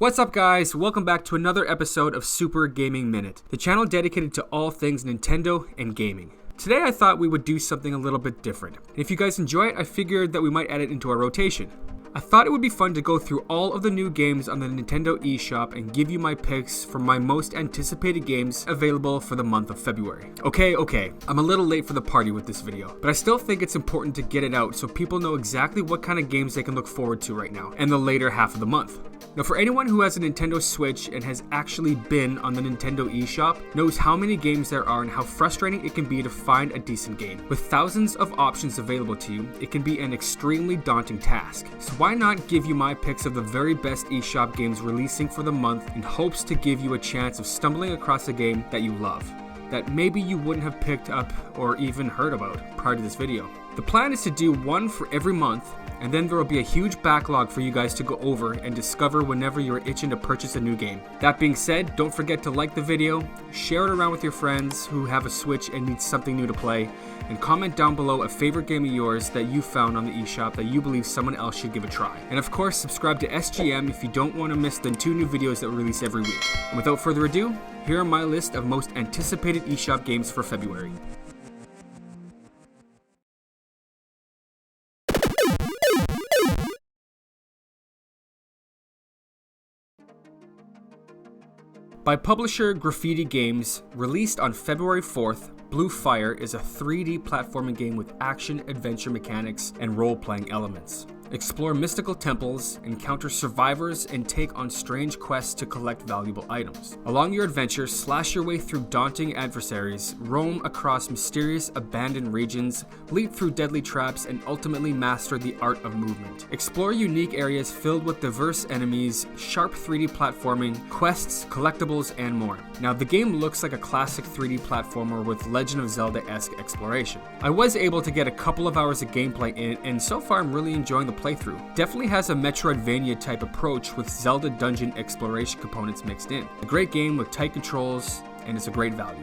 What's up guys, welcome back to another episode of Super Gaming Minute, the channel dedicated to all things Nintendo and gaming. Today I thought we would do something a little bit different, and if you guys enjoy it, I figured that we might add it into our rotation. I thought it would be fun to go through all of the new games on the Nintendo eShop and give you my picks for my most anticipated games available for the month of February. Okay, I'm a little late for the party with this video, but I still think it's important to get it out so people know exactly what kind of games they can look forward to right now, and the later half of the month. Now for anyone who has a Nintendo Switch and has actually been on the Nintendo eShop, knows how many games there are and how frustrating it can be to find a decent game. With thousands of options available to you, it can be an extremely daunting task. So why not give you my picks of the very best eShop games releasing for the month in hopes to give you a chance of stumbling across a game that you love, that maybe you wouldn't have picked up or even heard about prior to this video. The plan is to do one for every month, and then there will be a huge backlog for you guys to go over and discover whenever you're itching to purchase a new game. That being said, don't forget to like the video, share it around with your friends who have a Switch and need something new to play, and comment down below a favorite game of yours that you found on the eShop that you believe someone else should give a try. And of course, subscribe to SGM if you don't want to miss the 2 new videos that we release every week. And without further ado, here are my list of most anticipated eShop games for February. By publisher Graffiti Games, released on February 4th, Blue Fire is a 3D platforming game with action-adventure mechanics and role-playing elements. Explore mystical temples, encounter survivors, and take on strange quests to collect valuable items. Along your adventure, slash your way through daunting adversaries, roam across mysterious abandoned regions, leap through deadly traps, and ultimately master the art of movement. Explore unique areas filled with diverse enemies, sharp 3D platforming, quests, collectibles, and more. Now, the game looks like a classic 3D platformer with Legend of Zelda-esque exploration. I was able to get a couple of hours of gameplay in, and so far I'm really enjoying the playthrough. Definitely has a Metroidvania type approach with Zelda dungeon exploration components mixed in. A great game with tight controls, and it's a great value.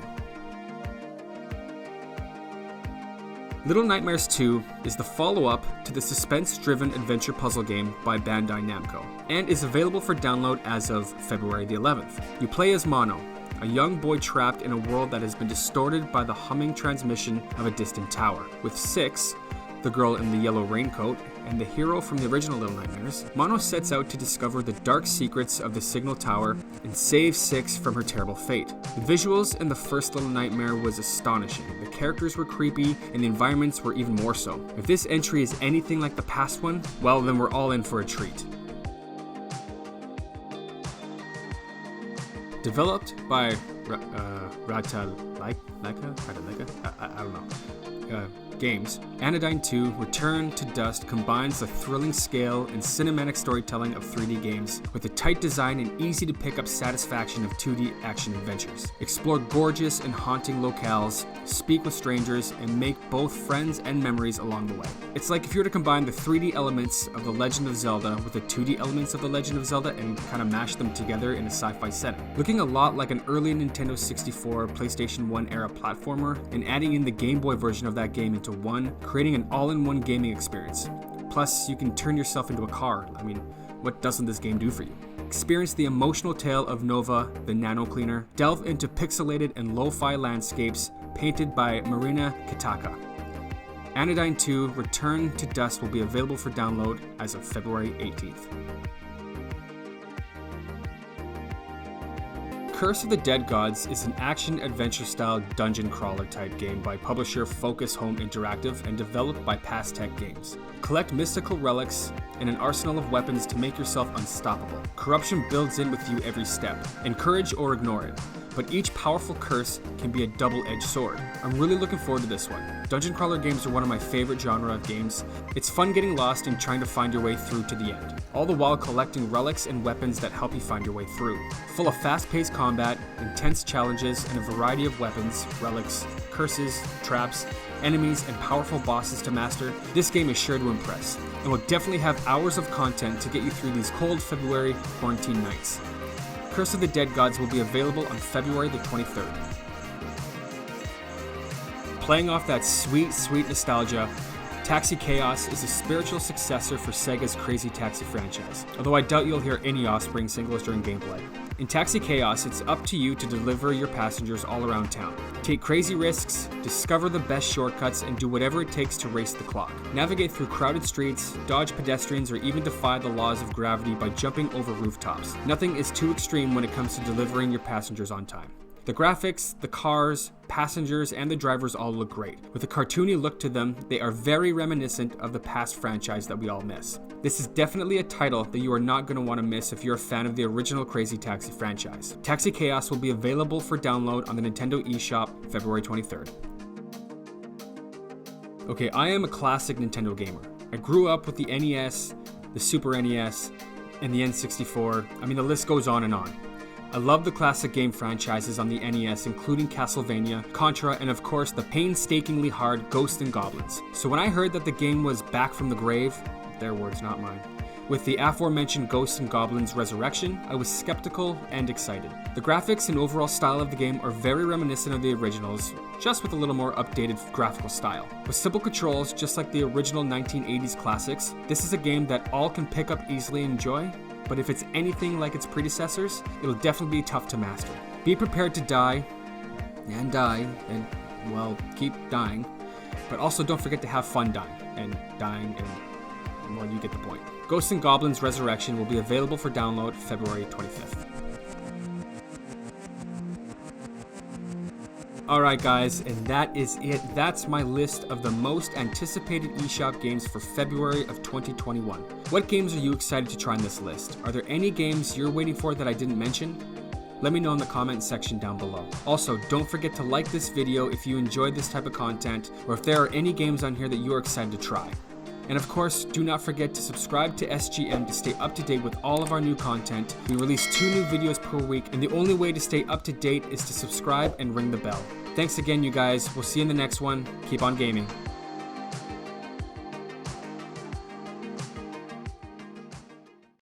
Little Nightmares 2 is the follow-up to the suspense-driven adventure puzzle game by Bandai Namco, and is available for download as of February the 11th. You play as Mono, a young boy trapped in a world that has been distorted by the humming transmission of a distant tower. With Six, the girl in the yellow raincoat, and the hero from the original Little Nightmares, Mono sets out to discover the dark secrets of the Signal Tower and save Six from her terrible fate. The visuals in the first Little Nightmare was astonishing. The characters were creepy, and the environments were even more so. If this entry is anything like the past one, well then we're all in for a treat. Developed by Ratalaika? I don't know. Games, Anodyne 2 Return to Dust combines the thrilling scale and cinematic storytelling of 3D games with the tight design and easy to pick up satisfaction of 2D action adventures. Explore gorgeous and haunting locales, speak with strangers, and make both friends and memories along the way. It's like if you were to combine the 3D elements of The Legend of Zelda with the 2D elements of The Legend of Zelda and kind of mash them together in a sci-fi setting. Looking a lot like an early Nintendo 64, PlayStation 1 era platformer, and adding in the Game Boy version of that game into one, creating an all-in-one gaming experience. Plus, you can turn yourself into a car. I mean, what doesn't this game do for you? Experience the emotional tale of Nova, the Nano Cleaner. Delve into pixelated and lo-fi landscapes painted by Marina Kitaka. Anodyne 2 Return to Dust will be available for download as of February 18th. Curse of the Dead Gods is an action-adventure style dungeon crawler type game by publisher Focus Home Interactive and developed by Pastech Games. Collect mystical relics and an arsenal of weapons to make yourself unstoppable. Corruption builds in with you every step. Encourage or ignore it, but each powerful curse can be a double-edged sword. I'm really looking forward to this one. Dungeon crawler games are one of my favorite genre of games. It's fun getting lost and trying to find your way through to the end, all the while collecting relics and weapons that help you find your way through. Full of fast-paced combat, intense challenges, and a variety of weapons, relics, curses, traps, enemies, and powerful bosses to master, this game is sure to impress, and will definitely have hours of content to get you through these cold February quarantine nights. Curse of the Dead Gods will be available on February the 23rd. Playing off that sweet nostalgia, Taxi Chaos is a spiritual successor for Sega's Crazy Taxi franchise, although I doubt you'll hear any Offspring singles during gameplay. In Taxi Chaos, it's up to you to deliver your passengers all around town. Take crazy risks, discover the best shortcuts, and do whatever it takes to race the clock. Navigate through crowded streets, dodge pedestrians, or even defy the laws of gravity by jumping over rooftops. Nothing is too extreme when it comes to delivering your passengers on time. The graphics, the cars, passengers, and the drivers all look great. With a cartoony look to them, they are very reminiscent of the past franchise that we all miss. This is definitely a title that you are not going to want to miss if you're a fan of the original Crazy Taxi franchise. Taxi Chaos will be available for download on the Nintendo eShop February 23rd. Okay, I am a classic Nintendo gamer. I grew up with the NES, the Super NES, and the N64. I mean, the list goes on and on. I love the classic game franchises on the NES, including Castlevania, Contra, and of course the painstakingly hard Ghosts and Goblins. So when I heard that the game was back from the grave, their words, not mine, with the aforementioned Ghosts and Goblins Resurrection, I was skeptical and excited. The graphics and overall style of the game are very reminiscent of the originals, just with a little more updated graphical style. With simple controls, just like the original 1980s classics, this is a game that all can pick up easily and enjoy, but if it's anything like its predecessors, it'll definitely be tough to master. Be prepared to die, and well, keep dying, but also don't forget to have fun dying, and well, you get the point. Ghosts and Goblins Resurrection will be available for download February 25th. Alright guys, and that is it. That's my list of the most anticipated eShop games for February of 2021. What games are you excited to try on this list? Are there any games you're waiting for that I didn't mention? Let me know in the comment section down below. Also, don't forget to like this video if you enjoyed this type of content, or if there are any games on here that you are excited to try. And of course, do not forget to subscribe to SGM to stay up to date with all of our new content. We release 2 new videos per week, and the only way to stay up to date is to subscribe and ring the bell. Thanks again, you guys. We'll see you in the next one. Keep on gaming.